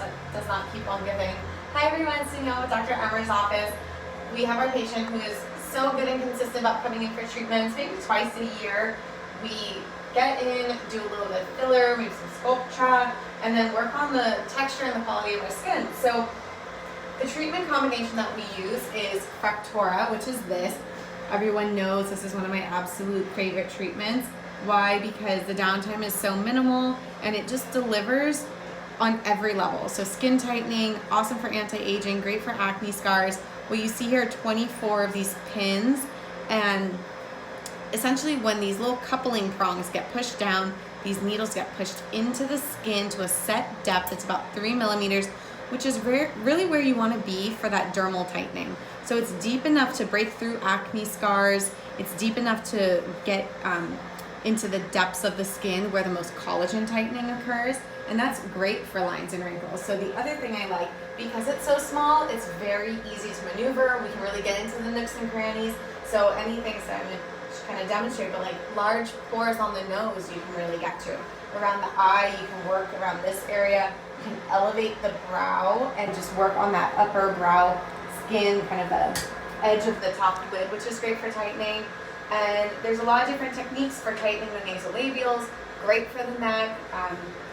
that does not keep on giving. Hi everyone, Sunil with Dr. Emer's office. We have our patient who is so good and consistent about coming in for treatments, maybe twice a year. We get in, do a little bit of filler, maybe some Sculptra, and then work on the texture and the quality of our skin. So the treatment combination that we use is Fractora, which is this. Everyone knows this is one of my absolute favorite treatments. Why? Because the downtime is so minimal and it just delivers on every level. So skin tightening, awesome for anti-aging, great for acne scars. What you see here are 24 of these pins, and essentially when these little coupling prongs get pushed down, these needles get pushed into the skin to a set depth. It's about 3 millimeters, which is really where you want to be for that dermal tightening. So it's deep enough to break through acne scars. It's deep enough to get into the depths of the skin where the most collagen tightening occurs. And that's great for lines and wrinkles. So the other thing I like, because it's so small, it's very easy to maneuver. We can really get into the nooks and crannies. So anything, so I'm going to kind of demonstrate, but like large pores on the nose, you can really get to. Around the eye, you can work around this area. You can elevate the brow and just work on that upper brow skin, kind of the edge of the top lid, which is great for tightening. And there's a lot of different techniques for tightening the nasolabials, great for the neck,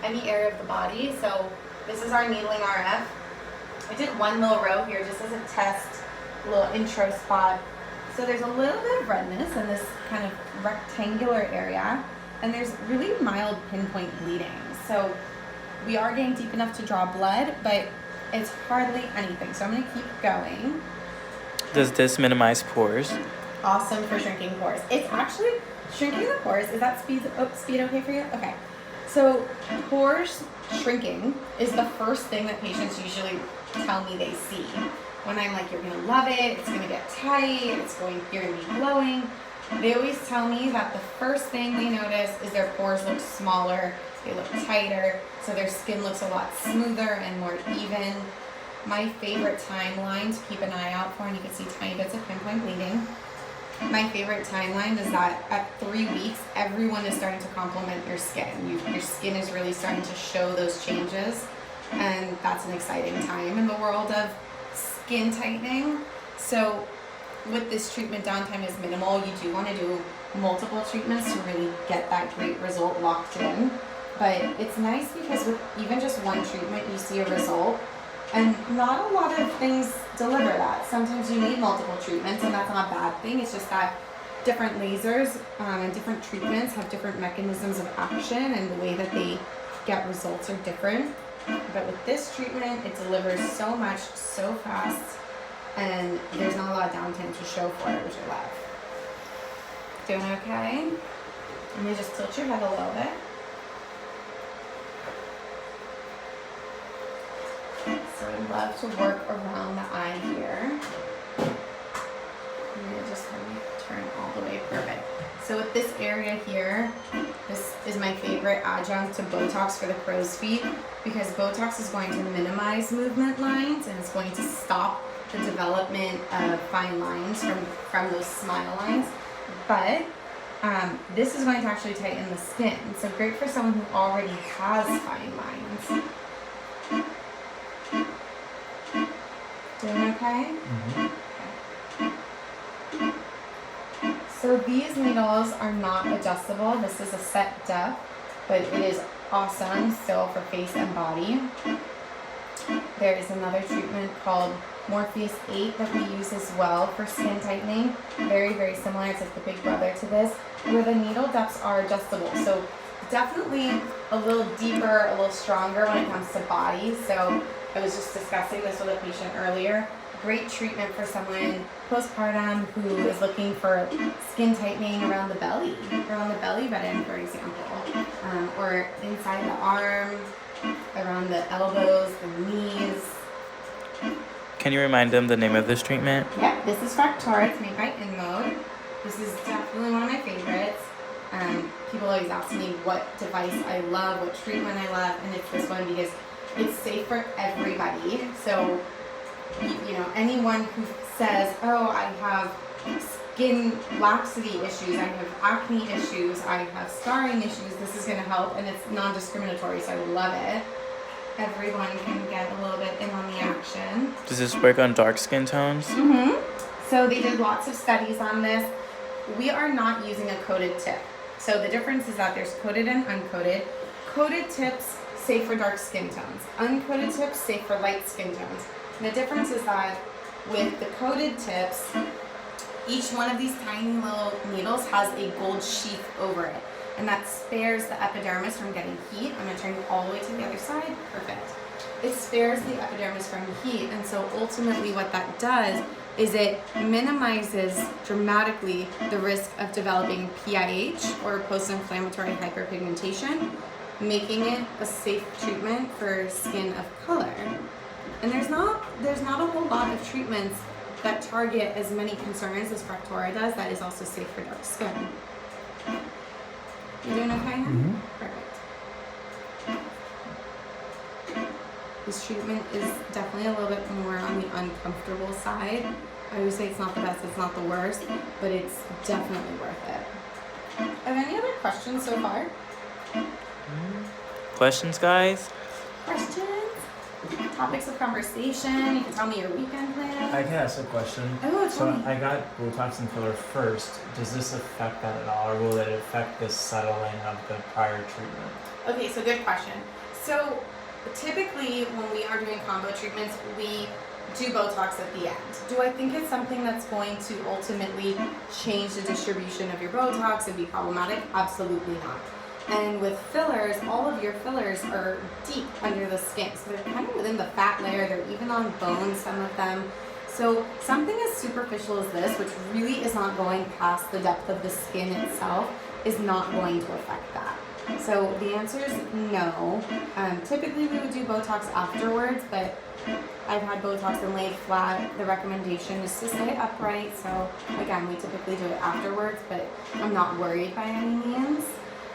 any area of the body. So this is our needling RF. I did one little row here just as a test, a little intro spot. So there's a little bit of redness in this kind of rectangular area, and there's really mild pinpoint bleeding. So we are getting deep enough to draw blood, but it's hardly anything. So I'm gonna keep going. Does this minimize pores? Awesome for shrinking pores. It's actually shrinking the pores. Is that speed okay for you? Okay. So pores shrinking is the first thing that patients usually tell me they see. When I'm like, you're gonna love it, it's gonna get tight, you're gonna be glowing. They always tell me that the first thing they notice is their pores look smaller, they look tighter, so their skin looks a lot smoother and more even. My favorite timeline to keep an eye out for, and you can see tiny bits of pinpoint bleeding. My favorite timeline is that at 3 weeks, everyone is starting to complement your skin. Your skin is really starting to show those changes, and that's an exciting time in the world of skin tightening. So with this treatment, downtime is minimal. You do want to do multiple treatments to really get that great result locked in. But it's nice because with even just one treatment, you see a result. And not a lot of things deliver that. Sometimes you need multiple treatments, and that's not a bad thing. It's just that different lasers and different treatments have different mechanisms of action, and the way that they get results are different. But with this treatment, it delivers so much, so fast, and there's not a lot of downtime to show for it, which I love. Doing okay? Let me just tilt your head a little bit. So I love to work around the eye here. I'm gonna just kind of turn all the way perfect. So with this area here, this is my favorite adjunct to Botox for the crow's feet, because Botox is going to minimize movement lines and it's going to stop the development of fine lines from those smile lines. But this is going to actually tighten the skin. So great for someone who already has fine lines. Doing okay? Okay. So these needles are not adjustable. This is a set depth, but it is awesome still for face and body. There is another treatment called Morpheus 8 that we use as well for skin tightening. Very, very similar. It's like the big brother to this, where the needle depths are adjustable. So definitely a little deeper, a little stronger when it comes to body. So I was just discussing this with a patient earlier. Great treatment for someone postpartum who is looking for skin tightening around the belly button, for example, or inside the arm, around the elbows, the knees. Can you remind them the name of this treatment? Yeah, this is Fractora. It's made by InMode. This is definitely one of my favorites. People always ask me what device I love, what treatment I love, and it's this one because it's safe for everybody. So, you know, anyone who says, oh, I have skin laxity issues, I have acne issues, I have scarring issues, this is going to help, and it's non-discriminatory, so I love it. everyone can get a little bit in on the action. Does this work on dark skin tones? So they did lots of studies on this. We are not using a coated tip. So the difference is that there's coated and uncoated. Coated tips safe for dark skin tones. Uncoated tips safe for light skin tones. And the difference is that with the coated tips, each one of these tiny little needles has a gold sheath over it. And that spares the epidermis from getting heat. I'm going to turn you all the way to the other side. Perfect. It spares the epidermis from heat. And so ultimately what that does is it minimizes dramatically the risk of developing PIH or post-inflammatory hyperpigmentation, making it a safe treatment for skin of color. And there's not a whole lot of treatments that target as many concerns as Fractora does that is also safe for dark skin. You doing okay? Perfect. This treatment is definitely a little bit more on the uncomfortable side. I always say it's not the best, it's not the worst, but it's definitely worth it. Are there any other questions so far? Questions, guys? Questions? Topics of conversation? You can tell me your weekend plans. I can ask a question. Oh, So tell me. I got Botox and filler first. Does this affect that at all, or will it affect the settling of the prior treatment? Okay, so good question. So typically when we are doing combo treatments, we do Botox at the end. Do I think it's something that's going to ultimately change the distribution of your Botox and be problematic? Absolutely not. And with fillers, all of your fillers are deep under the skin. So they're kind of within the fat layer. They're even on bone, some of them. So something as superficial as this, which really is not going past the depth of the skin itself, is not going to affect that. So the answer is no. Typically we would do Botox afterwards, but I've had Botox and laid flat. The recommendation is to stay upright. So again, we typically do it afterwards, but I'm not worried by any means.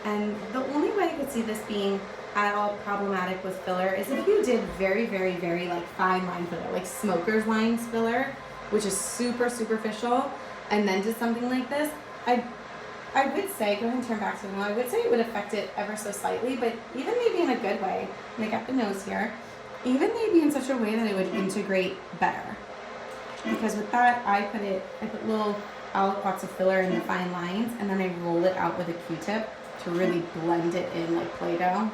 And the only way I could see this being at all problematic with filler is if you did very, very, very like fine line filler, like smoker's line filler, which is super superficial, and then did something like this. I would say, go ahead and turn back to the middle, I would say it would affect it ever so slightly, but even maybe in a good way, make up the nose here, even maybe in such a way that it would integrate better. Because with that, I put little aliquots of filler in the fine lines, and then I roll it out with a Q-tip to really blend it in like Play-Doh.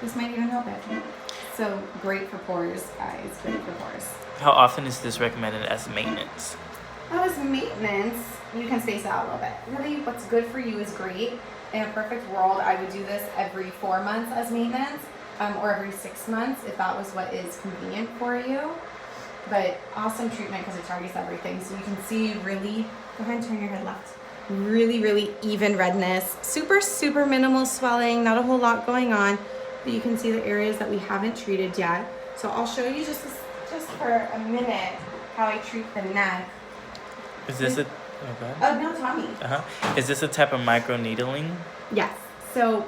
This might even help it. So great for pores, guys, great for pores. How often is this recommended as maintenance? As maintenance, you can space it out a little bit. Really, what's good for you is great. In a perfect world, I would do this every 4 months as maintenance, or every 6 months if that was what is convenient for you. But awesome treatment because it targets everything. So you can see really, go ahead and turn your head left. Really, really even redness. Super, super minimal swelling, not a whole lot going on. But you can see the areas that we haven't treated yet. So I'll show you just for a minute how I treat the neck. Is this a... Oh, go ahead. No, tell me. Is this a type of microneedling? Yes. So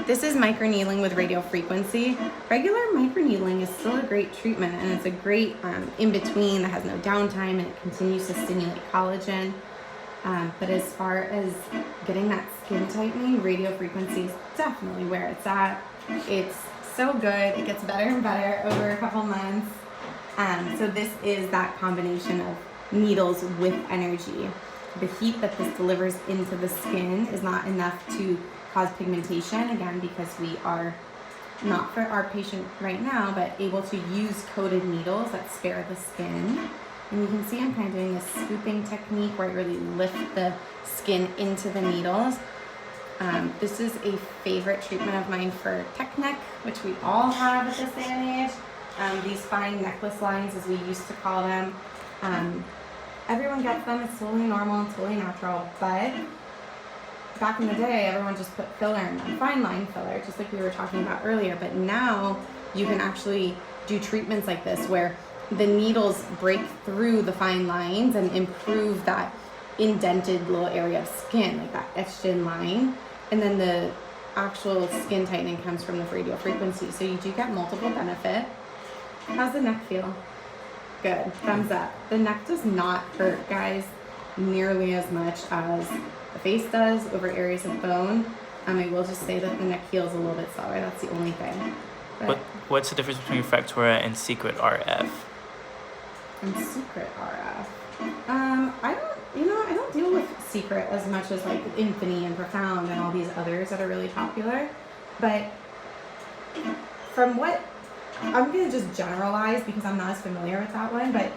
this is microneedling with radiofrequency. Regular microneedling is still a great treatment, and it's a great in-between that has no downtime, and it continues to stimulate collagen. But as far as getting that skin tightening, radiofrequency is definitely where it's at. It's so good. It gets better and better over a couple months. So this is that combination of needles with energy. The heat that this delivers into the skin is not enough to cause pigmentation, again, because we are not for our patient right now, but able to use coated needles that spare the skin. And you can see I'm kind of doing this scooping technique where I really lift the skin into the needles. This is a favorite treatment of mine for tech neck, which we all have at this day and age. These fine necklace lines, as we used to call them. Everyone gets them, it's totally normal and totally natural, but back in the day, everyone just put filler in them, fine line filler, just like we were talking about earlier. But now you can actually do treatments like this where the needles break through the fine lines and improve that indented little area of skin, like that etched in line. And then the actual skin tightening comes from the radiofrequency. So you do get multiple benefit. How's the neck feel? Good, thumbs up. The neck does not hurt, guys, nearly as much as the face does over areas of bone. I will just say that the neck heals a little bit slower. That's the only thing. What But What's the difference between Fractora and Secret RF? and Secret RF. I don't deal with Secret as much as like Infinity and Profound and all these others that are really popular. But from what I'm gonna just generalize because I'm not as familiar with that one, but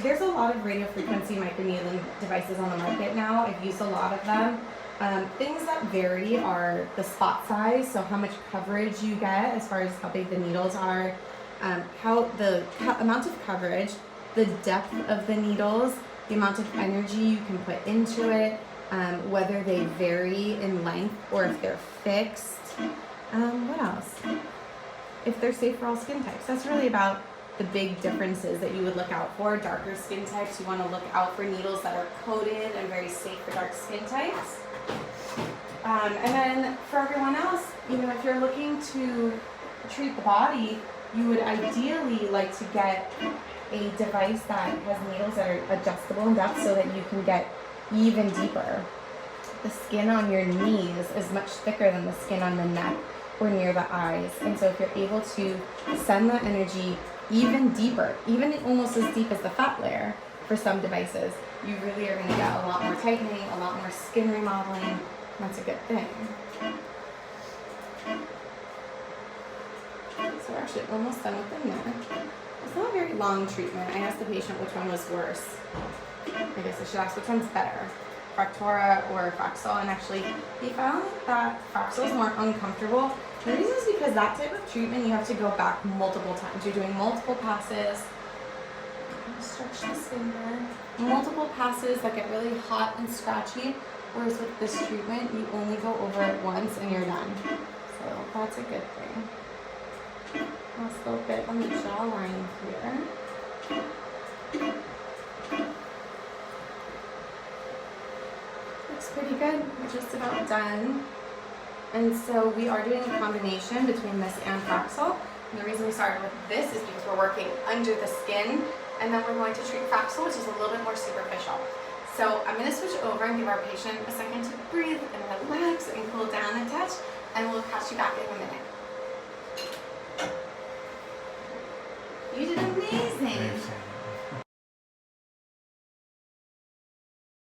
there's a lot of radiofrequency microneedling devices on the market now. I've used a lot of them. Things that vary are the spot size, so how much coverage you get as far as how big the needles are, how the amount of coverage, the depth of the needles, the amount of energy you can put into it, whether they vary in length or if they're fixed. What else? If they're safe for all skin types. That's really about the big differences that you would look out for. Darker skin types, you want to look out for needles that are coated and very safe for dark skin types. And then for everyone else, if you're looking to treat the body, you would ideally like to get a device that has needles that are adjustable in depth so that you can get even deeper. The skin on your knees is much thicker than the skin on the neck or near the eyes. And so if you're able to send that energy even deeper, even almost as deep as the fat layer for some devices, you really are going to get a lot more tightening, a lot more skin remodeling. That's a good thing. So we're actually almost done with the neck. It's not a very long treatment. I asked the patient which one was worse. I guess I should ask which one's better, Fractora or Fraxel, and actually he found that Fraxel is more uncomfortable. The reason is because that type of treatment you have to go back multiple times. You're doing multiple passes. Stretch the skin there. Multiple passes that get really hot and scratchy, whereas with this treatment you only go over it once and you're done. So that's a good thing. Last little bit on the jawline here. Looks pretty good. We're just about done. And so we are doing a combination between this and Fraxel. And the reason we started with this is because we're working under the skin, and then we're going to treat Fraxel, which is a little bit more superficial. So I'm going to switch over and give our patient a second to breathe and relax and cool down a touch, and we'll catch you back in a minute.